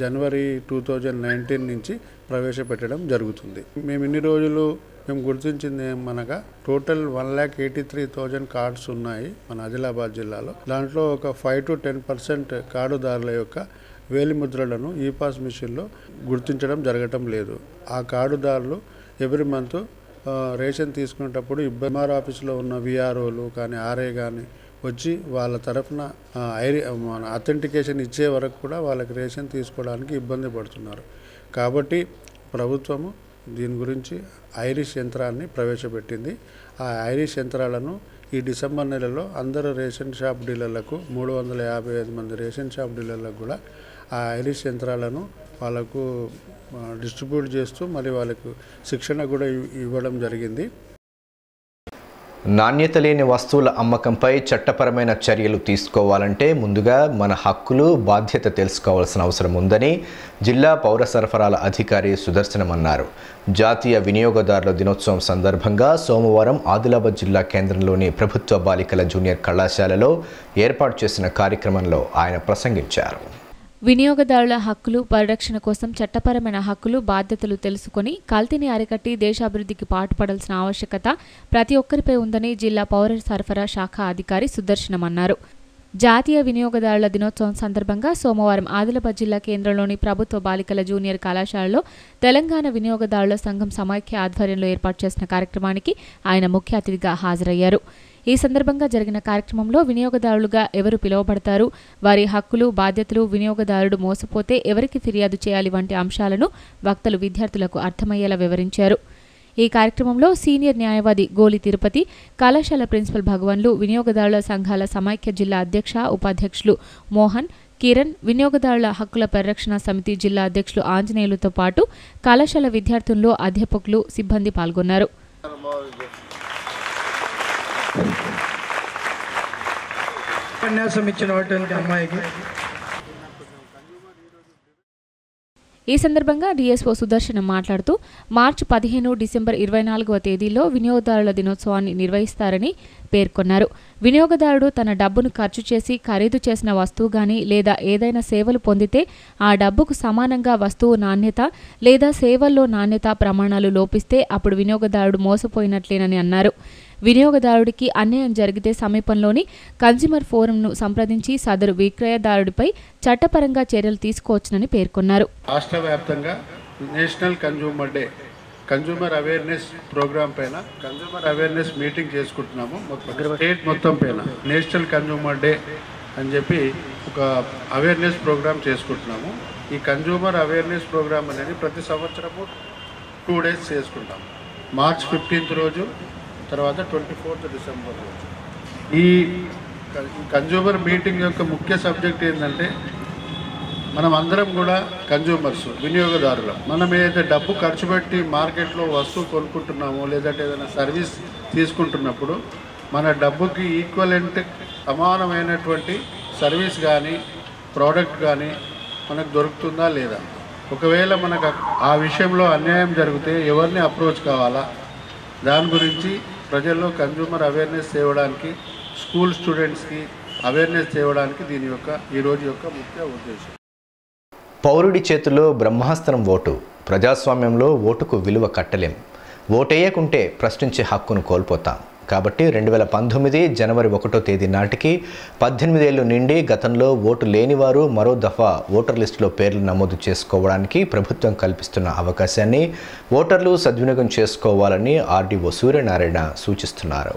జనవరి 2019 నుంచి ప్రవేశపెట్టడం జరుగుతుంది. మేము ఇన్ని రోజులు గుర్తించింది ఏమనగా టోటల్ 1,83,000 కార్డ్స్ ఉన్నాయి మన ఆదిలాబాద్ జిల్లాలో. దాంట్లో ఒక 5 to 10% కార్డుదారుల యొక్క వేలిముద్రలను ఈపాస్ మిషన్లో గుర్తించడం జరగటం లేదు. ఆ కార్డుదారులు ఎవ్రీ మంత్ రేషన్ తీసుకునేటప్పుడు ఎంఆర్ ఆఫీస్లో ఉన్న విఆర్ఓలు కానీ ఆర్ఏ కానీ వచ్చి వాళ్ళ తరఫున అథెంటికేషన్ ఇచ్చే వరకు కూడా వాళ్ళకి రేషన్ తీసుకోవడానికి ఇబ్బంది పడుతున్నారు. కాబట్టి ప్రభుత్వము దీని గురించి ఐరిష్ యంత్రాన్ని ప్రవేశపెట్టింది. ఆ ఐరిష్ యంత్రాలను ఈ డిసెంబర్ నెలలో అందరూ రేషన్ షాప్ డీలర్లకు 355 మంది రేషన్ షాప్ డీలర్లకు కూడా ఆ ఐరిష్ యంత్రాలను వాళ్ళకు డిస్ట్రిబ్యూట్ చేస్తూ మరి వాళ్ళకు శిక్షణ కూడా ఇవ్వడం జరిగింది. నాణ్యత లేని వస్తువుల అమ్మకంపై చట్టపరమైన చర్యలు తీసుకోవాలంటే ముందుగా మన హక్కులు బాధ్యత తెలుసుకోవాల్సిన అవసరం ఉందని జిల్లా పౌర సరఫరాల అధికారి సుదర్శనం అన్నారు. జాతీయ వినియోగదారుల దినోత్సవం సందర్భంగా సోమవారం ఆదిలాబాద్ జిల్లా కేంద్రంలోని ప్రభుత్వ బాలికల జూనియర్ కళాశాలలో ఏర్పాటు చేసిన కార్యక్రమంలో ఆయన ప్రసంగించారు. వినియోగదారుల హక్కులు పరిరక్షణ కోసం చట్టపరమైన హక్కులు బాధ్యతలు తెలుసుకుని కల్తీని అరికట్టి దేశాభివృద్ధికి పాటుపడాల్సిన ఆవశ్యకత ప్రతి ఒక్కరిపై ఉందని జిల్లా పౌర సరఫరా శాఖ అధికారి సుదర్శనం అన్నారు. జాతీయ వినియోగదారుల దినోత్సవం సందర్భంగా సోమవారం ఆదిలాబాద్ జిల్లా కేంద్రంలోని ప్రభుత్వ బాలికల జూనియర్ కళాశాలలో తెలంగాణ వినియోగదారుల సంఘం సమైక్య ఆధ్వర్యంలో ఏర్పాటు చేసిన కార్యక్రమానికి ఆయన ముఖ్య అతిథిగా హాజరయ్యారు. ఈ సందర్భంగా జరిగిన కార్యక్రమంలో వినియోగదారులుగా ఎవరు పిలువబడతారు, వారి హక్కులు బాధ్యతలు, వినియోగదారుడు మోసపోతే ఎవరికి ఫిర్యాదు చేయాలి వంటి అంశాలను వక్తలు విద్యార్థులకు అర్థమయ్యేలా వివరించారు. ఈ కార్యక్రమంలో సీనియర్ న్యాయవాది గోలి తిరుపతి, కళాశాల ప్రిన్సిపల్ భగవన్లు, వినియోగదారుల సంఘాల సమైక్య జిల్లా అధ్యక్ష ఉపాధ్యక్షులు మోహన్, కిరణ్, వినియోగదారుల హక్కుల పరిరక్షణ సమితి జిల్లా అధ్యక్షులు ఆంజనేయులతో పాటు కళాశాల విద్యార్థులు, అధ్యాపకులు, సిబ్బంది పాల్గొన్నారు. ఈ సందర్భంగా డిఎస్ఓ సుదర్శనం మాట్లాడుతూ మార్చి 15, డిసెంబర్ 24వ తేదీల్లో వినియోగదారుల దినోత్సవాన్ని నిర్వహిస్తారని పేర్కొన్నారు. వినియోగదారుడు తన డబ్బును ఖర్చు చేసి ఖరీదు చేసిన వస్తువు గాని లేదా ఏదైనా సేవలు పొందితే ఆ డబ్బుకు సమానంగా వస్తువు నాణ్యత లేదా సేవల్లో నాణ్యత ప్రమాణాలు లోపిస్తే అప్పుడు వినియోగదారుడు మోసపోయినట్లేనని అన్నారు. వినియోగదారుడికి అన్యాయం జరిగితే సమీపంలోని కన్స్యూమర్ ఫోరంను సంప్రదించి సదరు విక్రయదారుడిపై చట్టపరంగా చర్యలు తీసుకోవచ్చునని పేర్కొన్నారు. రాష్ట్ర వ్యాప్తంగా national consumer day consumer awareness programme పైన కన్స్యూమర్ అవేర్నెస్ మీటింగ్ చేసుకుంటున్నాము. స్టేట్ మొత్తం పైన నేషనల్ కన్స్యూమర్ డే అని చెప్పి ఒక అవేర్నెస్ ప్రోగ్రామ్ చేసుకుంటున్నాము. ఈ కన్స్యూమర్ అవేర్నెస్ ప్రోగ్రామ్ అనేది ప్రతి సంవత్సరము 2 days చేసుకుంటాము. మార్చ్ 15th రోజు, తర్వాత 24th డిసెంబర్ రోజు. ఈ కన్స్యూమర్ మీటింగ్ యొక్క ముఖ్య సబ్జెక్ట్ ఏంటంటే మనం అందరం కూడా కన్స్యూమర్స్, వినియోగదారులు. మనం ఏదైతే డబ్బు ఖర్చు పెట్టి మార్కెట్లో వస్తువు కొనుక్కుంటున్నామో లేదంటే ఏదైనా సర్వీస్ తీసుకుంటున్నప్పుడు మన డబ్బుకి ఈక్వలెంట్ సమానమైనటువంటి సర్వీస్ కానీ ప్రోడక్ట్ కానీ మనకు దొరుకుతుందా లేదా, ఒకవేళ మనకు ఆ విషయంలో అన్యాయం జరిగితే ఎవరిని అప్రోచ్ కావాలా, దాని గురించి ప్రజల్లో కన్స్యూమర్ అవేర్నెస్ చేయడానికి, స్కూల్ స్టూడెంట్స్కి అవేర్నెస్ చేయడానికి ఈ రోజు యొక్క ముఖ్య ఉద్దేశం. పౌరుడి చేతిలో బ్రహ్మాస్త్రం ఓటు. ప్రజాస్వామ్యంలో ఓటుకు విలువ కట్టలేం. ఓటేయకుంటే ప్రశ్నించే హక్కును కోల్పోతాం. కాబట్టి 2019 జనవరి 1వ తేదీ నాటికి 18 ఏళ్లు నిండి గతంలో ఓటు లేనివారు మరో దఫా ఓటర్ లిస్టులో పేర్లు నమోదు చేసుకోవడానికి ప్రభుత్వం కల్పిస్తున్న అవకాశాన్ని ఓటర్లు సద్వినియోగం చేసుకోవాలని ఆర్డీఓ సూర్యనారాయణ సూచిస్తున్నారు.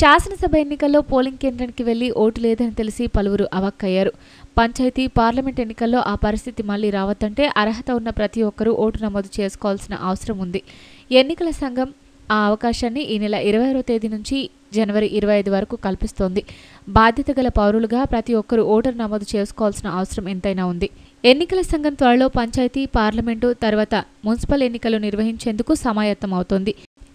శాసనసభ ఎన్నికల్లో పోలింగ్ కేంద్రానికి వెళ్లి ఓటు లేదని తెలిసి పలువురు అవాక్కయ్యారు. పంచాయతీ, పార్లమెంట్ ఎన్నికల్లో ఆ పరిస్థితి మళ్లీ రావద్దంటే అర్హత ఉన్న ప్రతి ఒక్కరూ ఓటు నమోదు చేసుకోవాల్సిన అవసరం ఉంది. ఎన్నికల సంఘం ఆ అవకాశాన్ని ఈ నెల 26వ తేదీ నుంచి జనవరి 25 వరకు కల్పిస్తోంది. బాధ్యత గల పౌరులుగా ప్రతి ఒక్కరూ ఓటర్ నమోదు చేసుకోవాల్సిన అవసరం ఎంతైనా ఉంది. ఎన్నికల సంఘం త్వరలో పంచాయతీ, పార్లమెంటు తర్వాత మున్సిపల్ ఎన్నికలు నిర్వహించేందుకు సమాయత్తం అవుతోంది.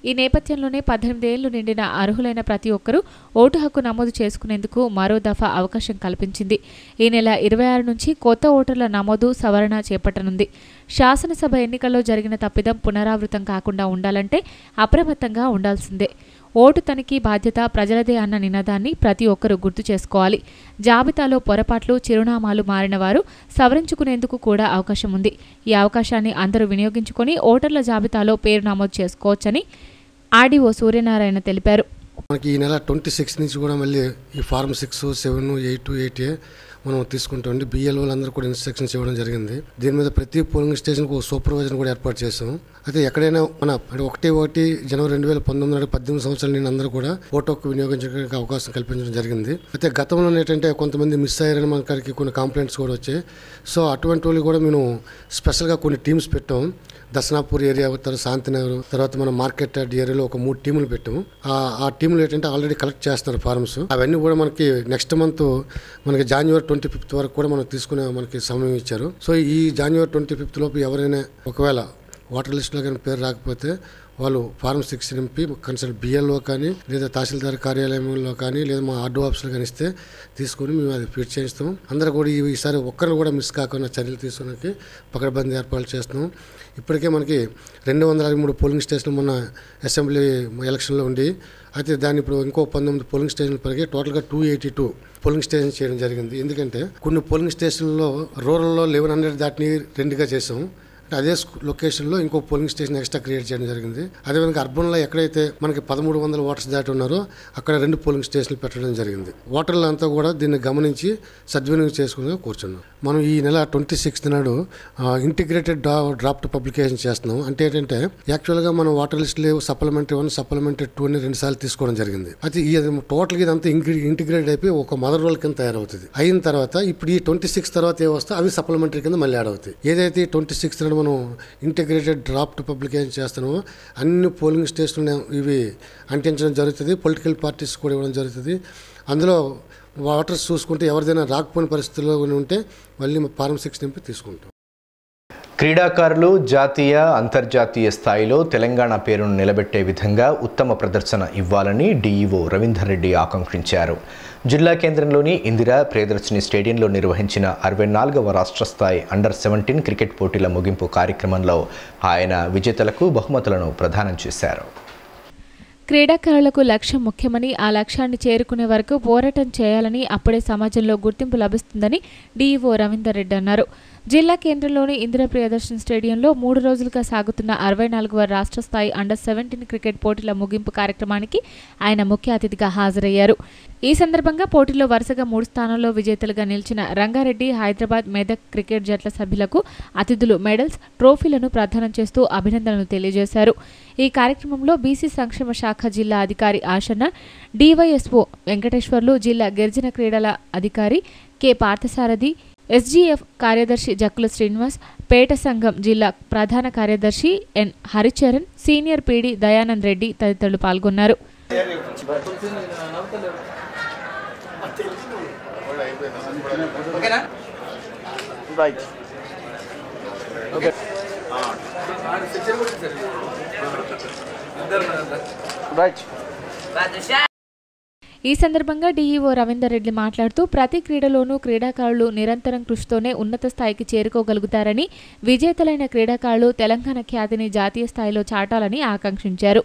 ఈ నేపథ్యంలోనే 18 ఏళ్లు నిండిన అర్హులైన ప్రతి ఒక్కరూ ఓటు హక్కు నమోదు చేసుకునేందుకు మరో దఫా అవకాశం కల్పించింది. ఈ నెల 26 నుంచి కొత్త ఓటర్ల నమోదు సవరణ చేపట్టనుంది. శాసనసభ ఎన్నికల్లో జరిగిన తప్పిదం పునరావృతం కాకుండా ఉండాలంటే అప్రమత్తంగా ఉండాల్సిందే. ఓటు తనిఖీ బాధ్యత ప్రజలదే అన్న నినాదాన్ని ప్రతి ఒక్కరూ గుర్తు చేసుకోవాలి. జాబితాలో పొరపాట్లు, చిరునామాలు మారిన వారు సవరించుకునేందుకు కూడా అవకాశం ఉంది. ఈ అవకాశాన్ని అందరూ వినియోగించుకొని ఓటర్ల జాబితాలో పేరు నమోదు చేసుకోవచ్చని ఆర్డీఓ సూర్యనారాయణ తెలిపారు. మనకి ఈ నెల 26 నుంచి కూడా మళ్ళీ ఈ ఫార్మ్ 6, 7, 8, 8A మనం తీసుకుంటామండి. బిఎల్ఓలు అందరూ కూడా ఇన్స్ట్రక్షన్స్ ఇవ్వడం జరిగింది. దీని మీద ప్రతి పోలింగ్ స్టేషన్కి ఒక సూపర్వైజర్ కూడా ఏర్పాటు చేసాము. అయితే ఎక్కడైనా మన 1 జనవరి 2019 నాడు 18 సంవత్సరాల నుండి అందరూ కూడా ఓటు హక్కు వినియోగించడానికి అవకాశం కల్పించడం జరిగింది. అయితే గతంలో ఏంటంటే కొంతమంది మిస్ అయ్యారని మనకి కొన్ని కంప్లైంట్స్ కూడా వచ్చాయి. సో అటువంటి వాళ్ళు కూడా మేము స్పెషల్గా కొన్ని టీమ్స్ పెట్టాం. దర్శనాపూర్ ఏరియా, తర్వాత శాంతినగర్, తర్వాత మన మార్కెట్ యార్డ్ ఏరియాలో ఒక 3 టీములు పెట్టాము. ఆ టీములు ఏంటంటే ఆల్రెడీ కలెక్ట్ చేస్తున్నారు ఫార్మ్స్. అవన్నీ కూడా మనకి నెక్స్ట్ మంత్ మనకి జనవరి 25 వరకు కూడా మనం తీసుకునే మనకి సమయం ఇచ్చారు. సో ఈ జనవరి 25 లోపు ఎవరైనా ఒకవేళ ఓటర్ లిస్టులో కానీ పేరు రాకపోతే వాళ్ళు ఫార్మ్ 6 నింపి కన్సల్ట్ బిఎల్ఓ కానీ లేదా తహసీల్దార్ కార్యాలయంలో కానీ లేదా మా ఆర్డో ఆఫీస్లో కానీ ఇస్తే తీసుకొని మేము అది ఫిట్ చేస్తాం. అందరూ కూడా ఈసారి ఒక్కరిని కూడా మిస్ కాకుండా చర్యలు తీసుకోవడానికి పకడ్బందీ ఏర్పాట్లు చేస్తున్నాం. ఇప్పటికే మనకి 263 పోలింగ్ స్టేషన్లు మొన్న అసెంబ్లీ ఎలక్షన్లో ఉండి, అయితే దాన్ని ఇప్పుడు ఇంకో 19 పోలింగ్ స్టేషన్లు పెరిగి టోటల్గా 282 పోలింగ్ స్టేషన్ చేయడం జరిగింది. ఎందుకంటే కొన్ని పోలింగ్ స్టేషన్లో రూరల్లో 1100 దాటిని 2గా చేసాం. అదే లొకేషన్లో ఇంకో పోలింగ్ స్టేషన్ ఎక్స్ట్రా క్రియేట్ చేయడం జరిగింది. అదేవిధంగా అర్బన్లో ఎక్కడైతే మనకి 1300 ఓటర్స్ దాటి ఉన్నారో అక్కడ 2 పోలింగ్ స్టేషన్లు పెట్టడం జరిగింది. ఓటర్లంతా కూడా దీన్ని గమనించి సద్వినియోగం చేసుకుని కూర్చున్నాం. మనం ఈ నెల 26 నాడు ఇంటిగ్రేటెడ్ డ్రాఫ్ట్ పబ్లికేషన్ చేస్తున్నాం. అంటే ఏంటంటే యాక్చువల్గా మనం ఓటర్ లిస్టులు సప్లిమెంటరీ 1, సప్లిమెంటరీ 2 అని 2 సార్లు తీసుకోవడం జరిగింది. అయితే ఇది టోటల్గా ఇదంతా ఇంటిగ్రేట్ అయిపోయి ఒక మదర్ రోల్ కింద తయారవుతుంది. అయిన తర్వాత ఇప్పుడు ఈ 26 తర్వాత ఏ వస్తే అవి సప్లిమెంటరీ కింద మళ్ళీ యాడ్ అవుతాయి. ఏదైతే 26 నాడు మనం ఇంటిగ్రేటెడ్ డ్రాఫ్ట్ పబ్లికేషన్ చేస్తున్నామో అన్ని పోలింగ్ స్టేషన్లు ఇవి అంటించడం జరుగుతుంది. పొలిటికల్ పార్టీస్ కూడా ఇవ్వడం జరుగుతుంది. అందులో ఓటర్స్ చూసుకుంటే ఎవరిదైనా రాకపోయిన పరిస్థితుల్లో ఉంటే మళ్ళీ ఫార్మ్ 6 నింపి తీసుకుంటాం. క్రీడాకారులు జాతీయ, అంతర్జాతీయ స్థాయిలో తెలంగాణ పేరును నిలబెట్టే విధంగా ఉత్తమ ప్రదర్శన ఇవ్వాలని డీఈఓ రవీందర్ రెడ్డి ఆకాంక్షించారు. జిల్లా కేంద్రంలోని ఇందిరా ప్రియదర్శిని స్టేడియంలో నిర్వహించిన 64వ రాష్ట్ర స్థాయి అండర్-17 క్రికెట్ పోటీల ముగింపు కార్యక్రమంలో ఆయన విజేతలకు బహుమతులను ప్రదానం చేశారు. క్రీడాకారులకు లక్ష్యం ముఖ్యమని, ఆ లక్ష్యాన్ని చేరుకునే వరకు పోరాటం చేయాలని, అప్పుడే సమాజంలో గుర్తింపు లభిస్తుందని డీఈఓ రవీందర్ రెడ్డి అన్నారు. జిల్లా కేంద్రంలోని ఇందిరా ప్రియదర్శిని స్టేడియంలో 3 రోజులుగా సాగుతున్న 64వ రాష్ట్ర స్థాయి అండర్-17 క్రికెట్ పోటీల ముగింపు కార్యక్రమానికి ఆయన ముఖ్య అతిథిగా హాజరయ్యారు. ఈ సందర్భంగా పోటీలో వరుసగా 3 స్థానాల్లో విజేతలుగా నిలిచిన రంగారెడ్డి, హైదరాబాద్, మెదక్ క్రికెట్ జట్ల సభ్యులకు అతిథులు మెడల్స్, ట్రోఫీలను ప్రదానం చేస్తూ అభినందనలు తెలియజేశారు. ఈ కార్యక్రమంలో బీసీ సంక్షేమ శాఖ జిల్లా అధికారి ఆశన్న, డివైఎస్ఓ వెంకటేశ్వర్లు, జిల్లా గిరిజన క్రీడల అధికారి కె పార్థసారథి, ఎస్జీఎఫ్ కార్యదర్శి జక్కుల శ్రీనివాస్, పేట సంఘం జిల్లా ప్రధాన కార్యదర్శి ఎన్ హరిచరణ్, సీనియర్ పీడీ దయానంద్ రెడ్డి తదితరులు పాల్గొన్నారు. ఈ సందర్భంగా డీఈఓ రవీందర్ రెడ్డి మాట్లాడుతూ ప్రతి క్రీడలోనూ క్రీడాకారులు నిరంతరం కృషితోనే ఉన్నత స్థాయికి చేరుకోగలుగుతారని, విజేతలైన క్రీడాకారులు తెలంగాణ ఖ్యాతిని జాతీయ స్థాయిలో చాటాలని ఆకాంక్షించారు.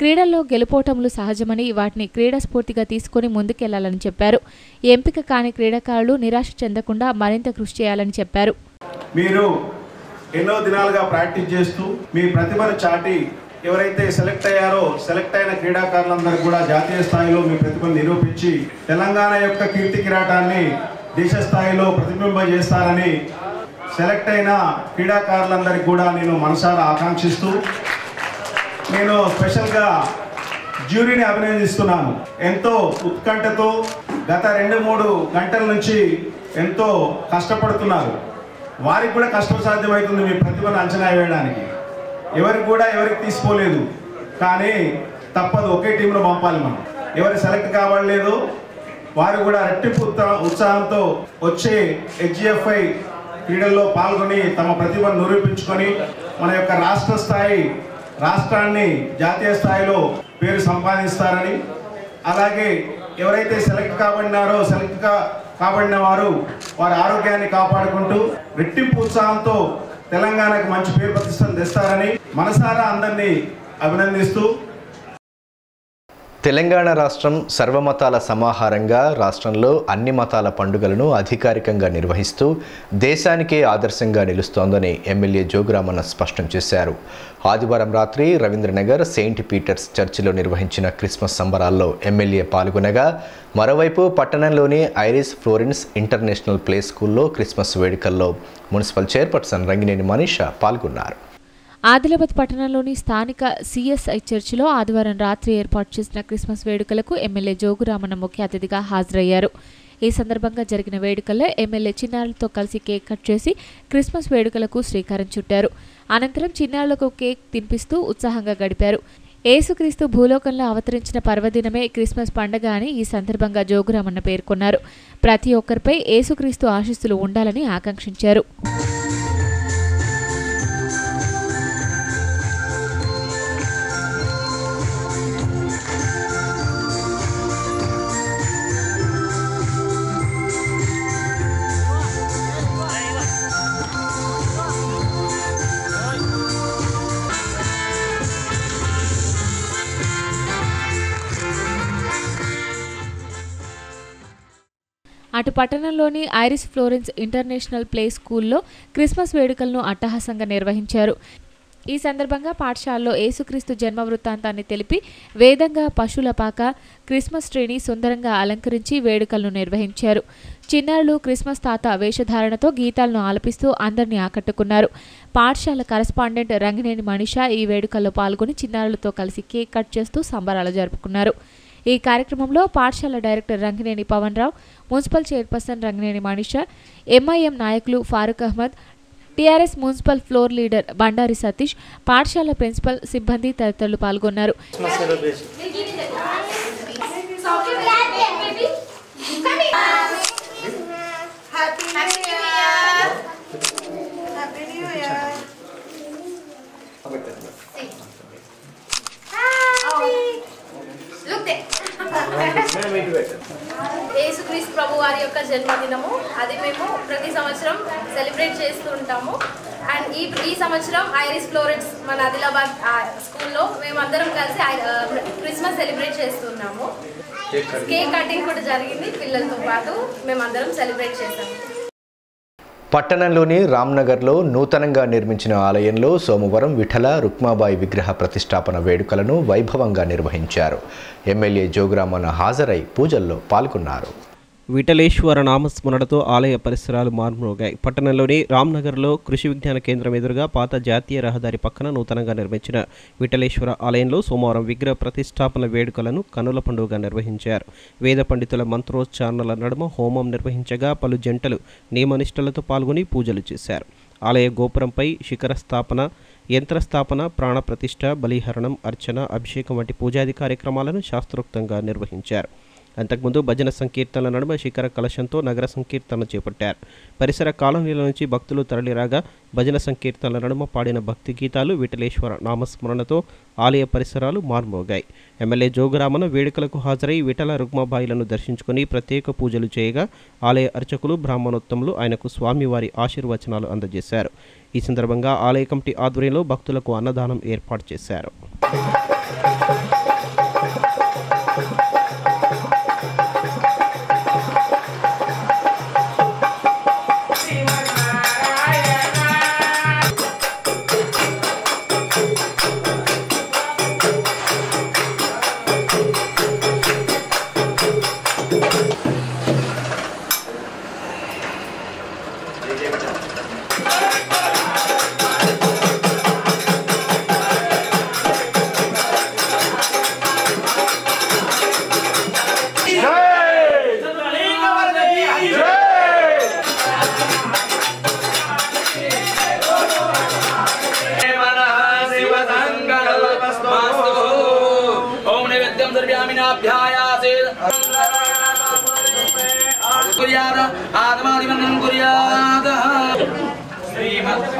క్రీడల్లో గెలుపోటములు సహజమని, వాటిని క్రీడా స్ఫూర్తిగా తీసుకుని ముందుకెళ్లాలని చెప్పారు. ఎంపిక కాని క్రీడాకారులు నిరాశ చెందకుండా మరింత కృషి చేయాలని చెప్పారు. మీరు ఎన్నో దినాలుగా ప్రాక్టీస్ చేస్తూ మీ ప్రతిభను చాటి ఎవరైతే సెలెక్ట్ అయ్యారో సెలెక్ట్ అయిన క్రీడాకారులందరూ కూడా జాతీయ స్థాయిలో మీ ప్రతిభను నిరూపించి తెలంగాణ యొక్క కీర్తి కిరాటాన్ని దేశ స్థాయిలో ప్రతిబింబజేస్తారని సెలెక్ట్ అయిన క్రీడాకారులందరికీ కూడా నేను మనసారా ఆకాంక్షిస్తూ నేను స్పెషల్గా జ్యూరీని అభినందిస్తున్నాను. ఎంతో ఉత్కంఠతో గత 2-3 గంటల నుంచి ఎంతో కష్టపడుతున్నారు. వారికి కూడా కష్టం సాధ్యమవుతుంది మీ ప్రతిభను అంచనా వేయడానికి. ఎవరికి తీసుకోలేదు, కానీ తప్పదు, ఒకే టీంలో పంపాలి మనం. ఎవరు సెలెక్ట్ కావట్లేదు వారు కూడా రెట్టింపు ఉత్సాహంతో వచ్చే హెచ్జిఎఫ్ఐ క్రీడల్లో పాల్గొని తమ ప్రతిభను నిరూపించుకొని మన యొక్క రాష్ట్ర స్థాయి రాష్ట్రాన్ని జాతీయ స్థాయిలో పేరు సంపాదిస్తారని, అలాగే ఎవరైతే సెలెక్ట్ కాబడిన వారు వారి ఆరోగ్యాన్ని కాపాడుకుంటూ రెట్టింపు ఉత్సాహంతో తెలంగాణకు మంచి పేరు ప్రతిష్టలు తెస్తారని మనసారా అందరినీ అభినందిస్తూ, తెలంగాణ రాష్ట్రం సర్వమతాల సమాహారంగా రాష్ట్రంలో అన్ని మతాల పండుగలను అధికారికంగా నిర్వహిస్తూ దేశానికే ఆదర్శంగా నిలుస్తోందని ఎమ్మెల్యే జోగురామన్న స్పష్టం చేశారు. ఆదివారం రాత్రి రవీంద్రనగర్ సెయింట్ పీటర్స్ చర్చిలో నిర్వహించిన క్రిస్మస్ సంబరాల్లో ఎమ్మెల్యే పాల్గొనగా, మరోవైపు పట్టణంలోని ఐరిస్ ఫ్లోరెన్స్ ఇంటర్నేషనల్ ప్లే స్కూల్లో క్రిస్మస్ వేడుకల్లో మున్సిపల్ చైర్పర్సన్ రంగినేని మనీషా పాల్గొన్నారు. ఆదిలాబాద్ పట్టణంలోని స్థానిక సిఎస్ఐ చర్చిలో ఆదివారం రాత్రి ఏర్పాటు చేసిన క్రిస్మస్ వేడుకలకు ఎమ్మెల్యే జోగురామన్న ముఖ్య అతిథిగా హాజరయ్యారు. ఈ సందర్భంగా జరిగిన వేడుకల్లో ఎమ్మెల్యే చిన్నారులతో కలిసి కేక్ కట్ చేసి క్రిస్మస్ వేడుకలకు శ్రీకారం చుట్టారు. అనంతరం చిన్నారులకు కేక్ తినిపిస్తూ ఉత్సాహంగా గడిపారు. యేసుక్రీస్తు భూలోకంలో అవతరించిన పర్వదినమే క్రిస్మస్ పండుగ అని ఈ సందర్భంగా జోగురామన్న పేర్కొన్నారు. ప్రతి ఒక్కరిపై యేసుక్రీస్తు ఆశీస్సులు ఉండాలని ఆకాంక్షించారు. అటు పట్టణంలోని ఐరిస్ ఫ్లోరెన్స్ ఇంటర్నేషనల్ ప్లే స్కూల్లో క్రిస్మస్ వేడుకలను అట్టహాసంగా నిర్వహించారు. ఈ సందర్భంగా పాఠశాలలో యేసుక్రీస్తు జన్మ వృత్తాంతాన్ని తెలిపి వేదంగా పశువుల పాక క్రిస్మస్ ట్రీని సుందరంగా అలంకరించి వేడుకలను నిర్వహించారు. చిన్నారులు క్రిస్మస్ తాత వేషధారణతో గీతాలను ఆలపిస్తూ అందరినీ ఆకట్టుకున్నారు. పాఠశాల కరస్పాండెంట్ రంగినేని మనీషా ఈ వేడుకల్లో పాల్గొని చిన్నారులతో కలిసి కేక్ కట్ చేస్తూ సంబరాలు జరుపుకున్నారు. ఈ కార్యక్రమంలో పాఠశాల director Rangineni Pavan Rao, municipal chairperson Rangineni Manisha, MIM నాయకులు Farooq Ahmed, TRS municipal floor leader Bandari Satish, పాఠశాల ప్రిన్సిపల్ సిబ్బంది తదితరులు పాల్గొన్నారు. యేసుక్రీస్తు ప్రభు వారి యొక్క జన్మదినము, అది మేము ప్రతి సంవత్సరం సెలబ్రేట్ చేస్తూ ఉంటాము. అండ్ ఈ సంవత్సరం ఐరిస్ ఫ్లోరెన్స్ మన ఆదిలాబాద్ స్కూల్లో మేమందరం కలిసి క్రిస్మస్ సెలబ్రేట్ చేస్తున్నాము. కేక్ కటింగ్ కూడా జరిగింది. పిల్లలతో పాటు మేమందరం సెలబ్రేట్ చేసాము. పట్టణంలోని రామ్నగర్లో నూతనంగా నిర్మించిన ఆలయంలో సోమవారం విఠల రుక్మాబాయి విగ్రహ ప్రతిష్టాపన వేడుకలను వైభవంగా నిర్వహించారు. ఎమ్మెల్యే జోగురామన్న హాజరై పూజల్లో పాల్గొన్నారు. విఠలేశ్వర నామస్మరణతో ఆలయ పరిసరాలు మార్మోగాయి. పట్టణంలోని రామ్నగర్లో కృషి విజ్ఞాన కేంద్రం ఎదురుగా పాత జాతీయ రహదారి పక్కన నూతనంగా నిర్మించిన విఠలేశ్వర ఆలయంలో సోమవారం విగ్రహ ప్రతిష్టాపన వేడుకలను కనుల పండుగగా నిర్వహించారు. వేద పండితుల మంత్రోచ్చారణల నడుమ హోమం నిర్వహించగా పలు జంటలు నియమనిష్టలతో పాల్గొని పూజలు చేశారు. ఆలయ గోపురంపై శిఖర స్థాపన, యంత్రస్థాపన, ప్రాణప్రతిష్ఠ, బలిహరణం, అర్చన, అభిషేకం వంటి పూజాది కార్యక్రమాలను శాస్త్రోక్తంగా నిర్వహించారు. అంతకుముందు భజన సంకీర్తనల నడుమ శిఖర కలశంతో నగర సంకీర్తన చేపట్టారు. పరిసర కాలనీల నుంచి భక్తులు తరలిరాగా భజన సంకీర్తనల నడుమ పాడిన భక్తి గీతాలు, విఠలేశ్వర నామస్మరణతో ఆలయ పరిసరాలు మార్మోగాయి. ఎమ్మెల్యే జోగురామన్న వేడుకలకు హాజరై విఠల రుక్మాబాయిలను దర్శించుకుని ప్రత్యేక పూజలు చేయగా ఆలయ అర్చకులు, బ్రాహ్మణోత్తములు ఆయనకు స్వామివారి ఆశీర్వచనాలు అందజేశారు. ఈ సందర్భంగా ఆలయ కమిటీ ఆధ్వర్యంలో భక్తులకు అన్నదానం ఏర్పాటు చేశారు.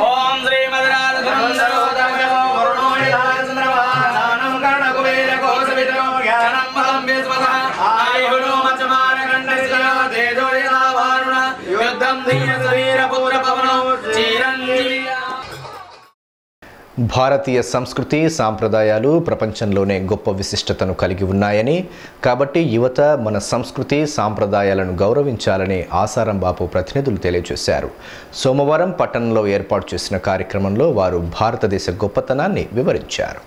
ओम श्रीमद् राधे భారతీయ సంస్కృతి సాంప్రదాయాలు ప్రపంచంలోనే గొప్ప విశిష్టతను కలిగి ఉన్నాయని, కాబట్టి యువత మన సంస్కృతి సాంప్రదాయాలను గౌరవించాలని ఆసారాం బాపు ప్రతినిధులు తెలియజేశారు. సోమవారం పట్టణంలో ఏర్పాటు చేసిన కార్యక్రమంలో వారు భారతదేశ గొప్పతనాన్ని వివరించారు.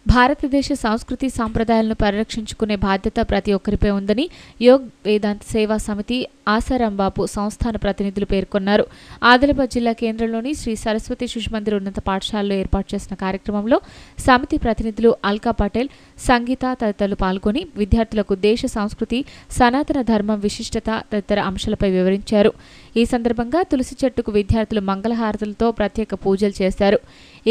భారతదేశ సంస్కృతి సాంప్రదాయాలను పరిరక్షించుకునే బాధ్యత ప్రతి ఒక్కరిపై ఉందని యోగ్ వేదాంత్ సేవా సమితి ఆసారాం బాపు సంస్థాన ప్రతినిధులు పేర్కొన్నారు. ఆదిలాబాద్ జిల్లా కేంద్రంలోని శ్రీ సరస్వతి శిశుమందిర్ ఉన్నత పాఠశాలలో ఏర్పాటు చేసిన కార్యక్రమంలో సమితి ప్రతినిధులు అల్కా పటేల్, సంగీత తదితరులు పాల్గొని విద్యార్థులకు దేశ సంస్కృతి, సనాతన ధర్మం విశిష్టత తదితర అంశాలపై వివరించారు. ఈ సందర్భంగా తులసి చెట్టుకు విద్యార్థులు మంగళహారతులతో ప్రత్యేక పూజలు చేశారు.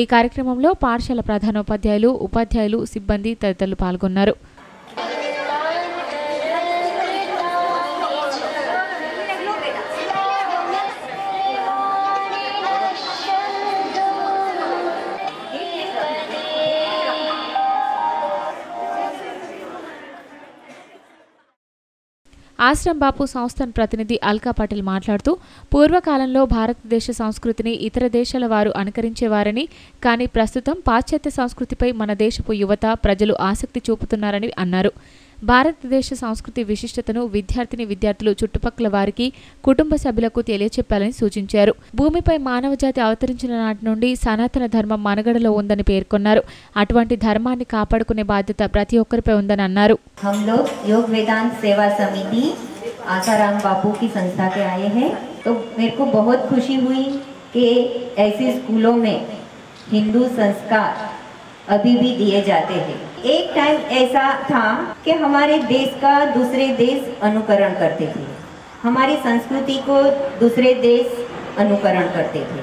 ఈ కార్యక్రమంలో పాఠశాల ప్రధానోపాధ్యాయులు, ఉపాధ్యాయులు, సిబ్బంది తదితరులు పాల్గొన్నారు. ఆశ్రమ్ బాపు సంస్థాన్ ప్రతినిధి అల్కా పటేల్ మాట్లాడుతూ, పూర్వకాలంలో భారతదేశ సంస్కృతిని ఇతర దేశాల వారు అనుకరించేవారని, కానీ ప్రస్తుతం పాశ్చాత్య సంస్కృతిపై మన దేశపు యువత, ప్రజలు ఆసక్తి చూపుతున్నారని అన్నారు. భారతదేశ సంస్కృతి విశిష్టతను విద్యార్థులు చుట్టుపక్కల వారికి, కుటుంబ సభ్యులకు తెలియచెప్పాలని సూచించారు. భూమిపై మానవజాతి అవతరించిన నాటి నుండి సనాతన ధర్మం మనగడలో ఉందని పేర్కొన్నారు. అటువంటి ధర్మాన్ని కాపాడుకునే బాధ్యత ప్రతి ఒక్కరిపై ఉందని అన్నారు. हम लोग योग वेदांत सेवा समिति आसाराम बापू की संस्था के आए हैं, तो मेरे को बहुत खुशी हुई कि ऐसे स्कूलों में हिंदू संस्कार अभी भी दिए जाते हैं। एक टाइम ऐसा था कि हमारे देश का दूसरे देश अनुकरण करते थे, हमारी संस्कृति को दूसरे देश अनुकरण करते थे,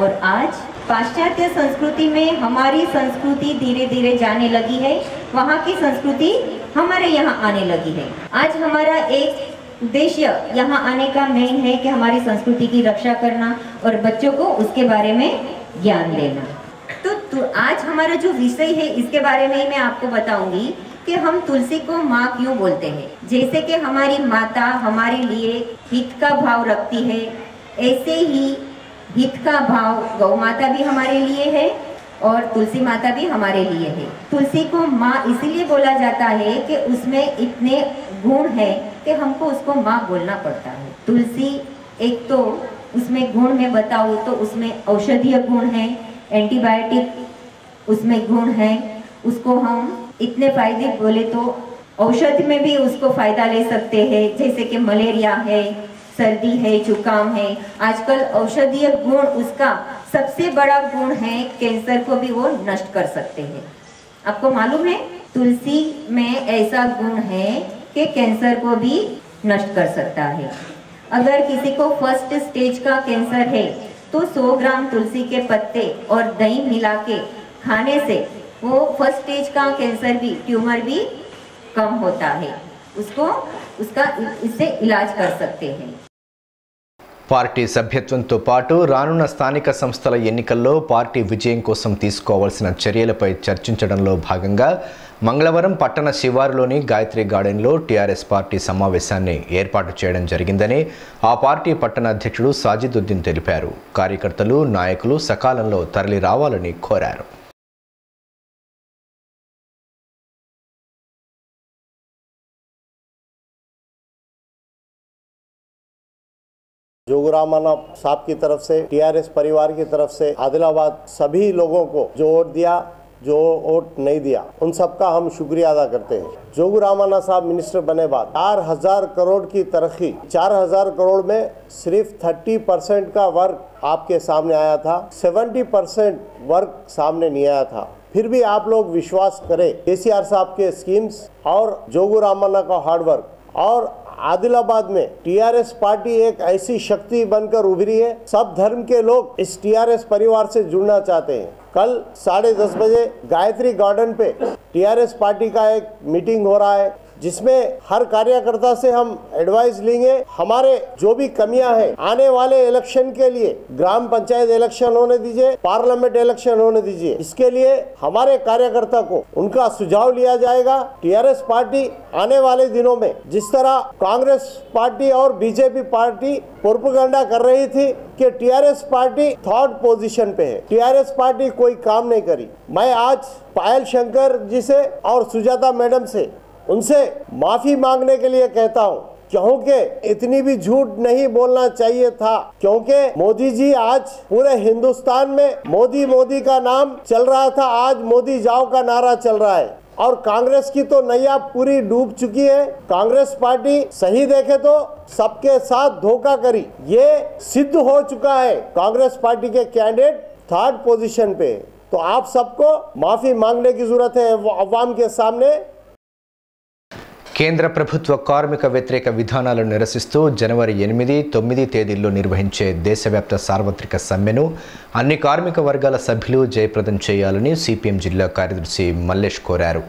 और आज पाश्चात्य संस्कृति में हमारी संस्कृति धीरे धीरे जाने लगी है, वहाँ की संस्कृति हमारे यहाँ आने लगी है। आज हमारा एक उद्देश्य यहाँ आने का मेन है कि हमारी संस्कृति की रक्षा करना और बच्चों को उसके बारे में ज्ञान देना। तो आज हमारा जो विषय है इसके बारे में ही मैं आपको बताऊंगी कि हम तुलसी को माँ क्यों बोलते हैं। जैसे कि हमारी माता हमारे लिए हित का भाव रखती है, ऐसे ही हित का भाव गौ माता भी हमारे लिए है और तुलसी माता भी हमारे लिए है। तुलसी को माँ इसीलिए बोला जाता है कि उसमें इतने गुण है कि हमको उसको माँ बोलना पड़ता है। तुलसी एक तो उसमें गुण में बताऊँ तो उसमें औषधीय गुण है, एंटीबायोटिक उसमें गुण है, उसको हम इतने फायदे बोले तो औषधि में भी उसको फायदा ले सकते हैं, जैसे कि मलेरिया है, सर्दी है, जुकाम है। आजकल औषधीय गुण उसका सबसे बड़ा गुण है, कैंसर को भी वो नष्ट कर सकते हैं। आपको मालूम है तुलसी में ऐसा गुण है कि कैंसर को भी नष्ट कर सकता है। अगर किसी को फर्स्ट स्टेज का कैंसर है तो 100 ग्राम तुलसी के पत्ते और दही मिला के खाने से वो फर्स्ट स्टेज का कैंसर भी, ट्यूमर भी कम होता है, उसका इससे इलाज कर सकते हैं। పార్టీ సభ్యత్వంతో పాటు రానున్న స్థానిక సంస్థల ఎన్నికల్లో పార్టీ విజయం కోసం తీసుకోవాల్సిన చర్యలపై చర్చించడంలో భాగంగా మంగళవారం పట్టణ శివారులోని గాయత్రి గార్డెన్లో టీఆర్ఎస్ పార్టీ సమావేశాన్ని ఏర్పాటు చేయడం జరిగిందని ఆ పార్టీ పట్టణ అధ్యక్షుడు సాజిదుద్దీన్ తెలిపారు. కార్యకర్తలు, నాయకులు సకాలంలో తరలి రావాలని కోరారు. जोगुरामाना साहब की तरफ से, टीआरएस परिवार की तरफ से, आदिलाबाद सभी लोगों को जो वोट दिया, जो वोट नहीं दिया, उन सबका हम शुक्रिया अदा करते हैं। जोगुरामाना साहब मिनिस्टर बने बाद 4000 करोड़ की तरक्की, 4000 करोड़ में सिर्फ 30% का वर्क आपके सामने आया था, 70% वर्क सामने नहीं आया था। फिर भी आप लोग विश्वास करें, केसीआर साहब के स्कीम्स और जोगुरामाना का हार्ड वर्क और आदिलाबाद में टीआरएस पार्टी एक ऐसी शक्ति बनकर उभरी है। सब धर्म के लोग इस टीआरएस परिवार से जुड़ना चाहते हैं। कल 10:30 बजे गायत्री गार्डन पे टीआरएस पार्टी का एक मीटिंग हो रहा है, जिसमें हर कार्यकर्ता से हम एडवाइस लेंगे। हमारे जो भी कमियां हैं आने वाले इलेक्शन के लिए, ग्राम पंचायत इलेक्शन होने दीजिए, पार्लियामेंट इलेक्शन होने दीजिए, इसके लिए हमारे कार्यकर्ता को उनका सुझाव लिया जाएगा। टीआरएस पार्टी आने वाले दिनों में जिस तरह कांग्रेस पार्टी और बीजेपी पार्टी प्रोपेगेंडा कर रही थी कि टीआरएस पार्टी थर्ड पोजीशन पे है, टीआरएस पार्टी कोई काम नहीं करी। मैं आज पायल शंकर जी से और सुजाता मैडम से उनसे माफी मांगने के लिए कहता हूँ, क्योंकि इतनी भी झूठ नहीं बोलना चाहिए था। क्योंकि मोदी जी आज पूरे हिंदुस्तान में मोदी मोदी का नाम चल रहा था, आज मोदी जाओ का नारा चल रहा है और कांग्रेस की तो नैया पूरी डूब चुकी है। कांग्रेस पार्टी सही देखे तो सबके साथ धोखा करी, ये सिद्ध हो चुका है। कांग्रेस पार्टी के कैंडिडेट थर्ड पोजीशन पे, तो आप सबको माफी मांगने की जरूरत है अवाम के सामने। కేంద్ర ప్రభుత్వ కార్మిక వ్యతిరేక విధానాలను నిరసిస్తూ జనవరి 8, 9 తేదీల్లో నిర్వహించే దేశవ్యాప్త సార్వత్రిక సమ్మెను అన్ని కార్మిక వర్గాల సభ్యులు జయప్రదం చేయాలని సిపిఎం జిల్లా కార్యదర్శి మల్లేష్ కోరారు.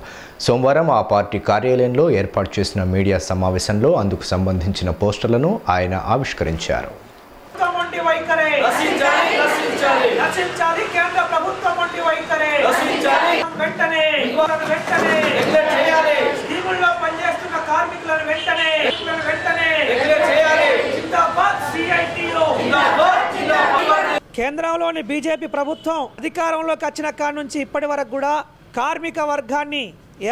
సోమవారం ఆ పార్టీ కార్యాలయంలో ఏర్పాటు చేసిన మీడియా సమావేశంలో అందుకు సంబంధించిన పోస్టర్లను ఆయన ఆవిష్కరించారు. కేంద్రంలోని బీజేపీ ప్రభుత్వం అధికారంలోకి వచ్చిన కాడ నుంచి ఇప్పటి వరకు కూడా కార్మిక వర్గాన్ని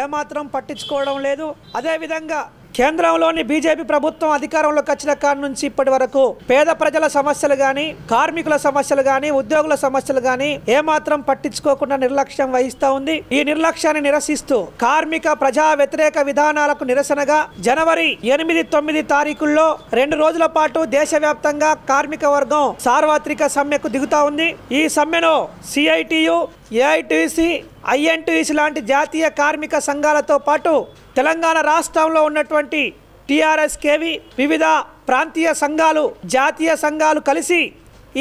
ఏమాత్రం పట్టించుకోవడం లేదు. అదేవిధంగా కేంద్రంలోని బీజేపీ ప్రభుత్వం అధికారంలోకి వచ్చిన కాడ నుంచి ఇప్పటి వరకు పేద ప్రజల సమస్యలు కానీ, కార్మికుల సమస్యలు కానీ, ఉద్యోగుల సమస్యలు కానీ ఏమాత్రం పట్టించుకోకుండా నిర్లక్ష్యం వహిస్తూ ఉంది. ఈ నిర్లక్ష్యాన్ని నిరసిస్తూ కార్మిక ప్రజా వ్యతిరేక విధానాలకు నిరసనగా జనవరి 8, 9 తారీఖుల్లో 2 రోజుల పాటు దేశవ్యాప్తంగా కార్మిక వర్గం సార్వత్రిక సమ్మెకు దిగుతా ఉంది. ఈ సమ్మెను సిఐటియు, ఏఐటిసి, ఐఎన్టీసీ లాంటి జాతీయ కార్మిక సంఘాలతో పాటు తెలంగాణ రాష్ట్రంలో ఉన్నటువంటి టీఆర్ఎస్ కేవి, వివిధ ప్రాంతీయ సంఘాలు, జాతీయ సంఘాలు కలిసి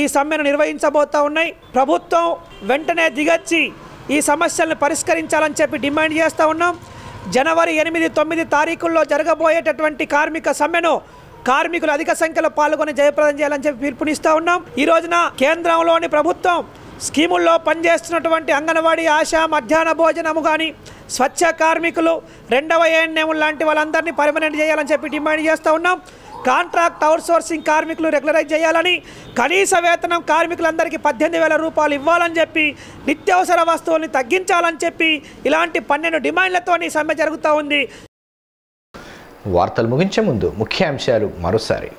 ఈ సమ్మెను నిర్వహించబోతా ఉన్నాయి. ప్రభుత్వం వెంటనే దిగొచ్చి ఈ సమస్యలను పరిష్కరించాలని చెప్పి డిమాండ్ చేస్తూ ఉన్నాం. జనవరి 8, 9 తారీఖుల్లో జరగబోయేటటువంటి కార్మిక సమ్మెను కార్మికులు అధిక సంఖ్యలో పాల్గొని జయప్రదం చేయాలని చెప్పి పిలుపునిస్తూ ఉన్నాం. ఈ రోజున కేంద్రంలోని ప్రభుత్వం స్కీముల్లో పనిచేస్తున్నటువంటి అంగన్వాడీ, ఆశా, మధ్యాహ్న భోజనము కానీ, స్వచ్ఛ కార్మికులు, 2వ ఏఎన్ఎం లాంటి వాళ్ళందరినీ పర్మనెంట్ చేయాలని చెప్పి డిమాండ్ చేస్తూ ఉన్నాం. కాంట్రాక్ట్ అవుట్సోర్సింగ్ కార్మికులు రెగ్యులరైజ్ చేయాలని, కనీస వేతనం కార్మికులందరికీ 18,000 రూపాయలు ఇవ్వాలని చెప్పి, నిత్యావసర వస్తువుల్ని తగ్గించాలని చెప్పి ఇలాంటి 12 డిమాండ్లతో సమ్మె జరుగుతూ ఉంది. వార్తలు ముగించే ముందు ముఖ్యాంశాలు మరోసారి.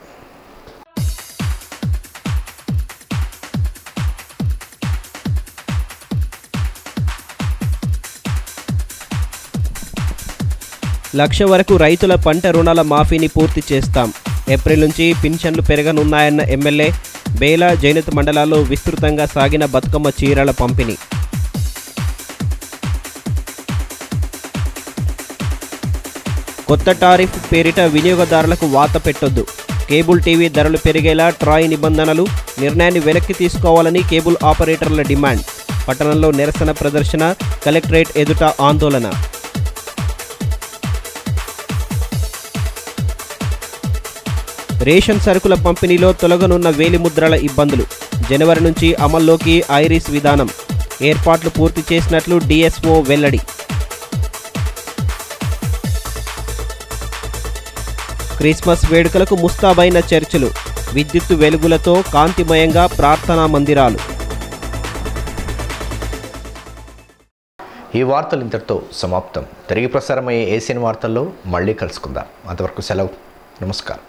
లక్ష వరకు రైతుల పంట రుణాల మాఫీని పూర్తి చేస్తాం. ఏప్రిల్ నుంచి పింఛన్లు పెరగనున్నాయన్న ఎమ్మెల్యే. బేల, జైనత్ మండలాల్లో విస్తృతంగా సాగిన బతుకమ్మ చీరల పంపిణీ. కొత్త టారిఫ్ పేరిట వినియోగదారులకు వాత పెట్టొద్దు. కేబుల్ టీవీ ధరలు పెరిగేలా ట్రాయ్ నిబంధనలు, నిర్ణయాన్ని వెనక్కి తీసుకోవాలని కేబుల్ ఆపరేటర్ల డిమాండ్. పట్టణంలో నిరసన ప్రదర్శన, కలెక్టరేట్ ఎదుట ఆందోళన. రేషన్ సరుకుల పంపిణీలో తొలగనున్న వేలిముద్రల ఇబ్బందులు. జనవరి నుంచి అమల్లోకి ఐరిస్ విధానం. ఏర్పాట్లు పూర్తి చేసినట్లు డిఎస్ఓ వెల్లడి. క్రిస్మస్ వేడుకలకు ముస్తాబైన చర్చిలు. విద్యుత్తు వెలుగులతో కాంతిమయంగా ప్రార్థనా మందిరాలు. ఈ వార్తలు ఇంతటితో సమాప్తం. తిరిగి ప్రసారమయ్యే ఏసియన్ వార్తల్లో మళ్ళీ కలుసుకుందాం. అంతవరకు సెలవు. నమస్కారం.